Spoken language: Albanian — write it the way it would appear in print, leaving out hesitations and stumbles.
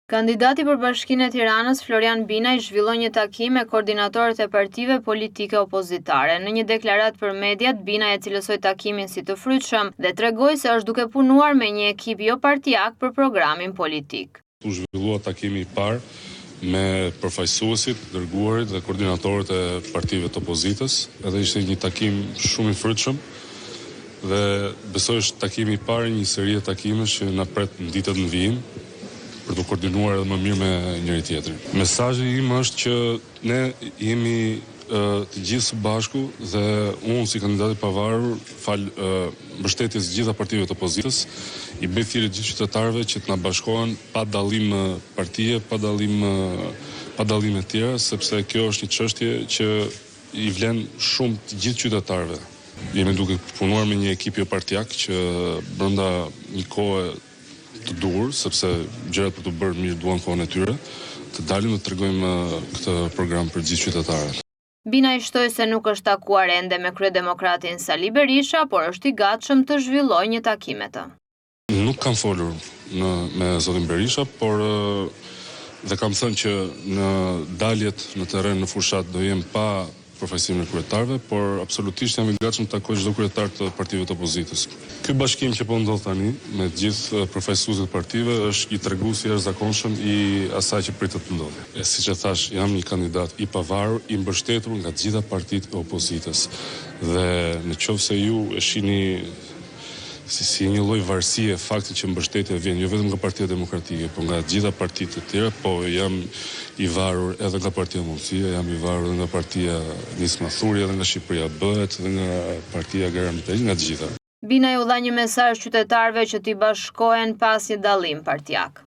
Kandidati për Bashkinë e Tiranës, Florian Binaj, zhvilloi një takim me koordinatorët e partive politike opozitare. Në një deklaratë për mediat, Binaj e cilësoi takimin si të frytshëm dhe tregoi se është duke punuar me një ekip jo partijak për programin politik. U zhvillua takimi i parë me përfaqësuesit, dërguarit dhe koordinatorët e partive të opozitës, edhe ishte një takim shumë i frytshëm dhe besoj është takimi i parë një seri e takimesh që na pret në ditët në vijim për të koordinuar edhe më mirë me njëri tjetrin. Mesazhi im është që ne jemi të gjithë së bashku dhe unë si kandidat i pavarur, fal mbështetjes gjitha partive të opozitës, i bëj thirrje gjithë qytetarëve që të na bashkohen pa dallim partie, pa dallime të tjera, sepse kjo është një çështje që i vlen shumë të gjithë qytetarëve. Jemi duke punuar me një ekip jo partijak që brenda një kohe të dur, sepse gjërat për të bërë mirë duan kohën e tyre, të dalim dhe të tregojmë këtë program për gjithë qytetarët. Binaj shtoi se nuk është takuar ende me kryedemokratin Sali Berisha, por është i gatshëm të zhvillojë një takim me të. Nuk kam folur me zotin Berisha, por dhe kam thënë që në daljet në terren në fushat do jem pa përfaqësimin e kryetarëve, por absolutisht jam i gatshëm të takoj çdo kryetar të partive të opozitës. Ky bashkim që po ndodh tani me të gjithë përfaqësuesit e partive është i treguesi i jashtëzakonshëm i asaj që pritet të ndodhë. Siç e thash, jam një kandidat i pavarur, i mbështetur nga të gjitha partitë e opozitës. Dhe nëse ju e shihni si një lloj varësie fakti që mbështetja vjen jo vetëm nga Partia Demokratike, por nga të gjitha partitë e tjera, po jam i varur edhe nga Partia Mundësia, jam i varur edhe nga Partia Nisma Thuri, edhe nga Shqipëria Bëhet, edhe nga Partia Garanti, nga të gjitha. Binaj u dha një mesazh qytetarëve që t'i bashkohen pas një dallim partijak.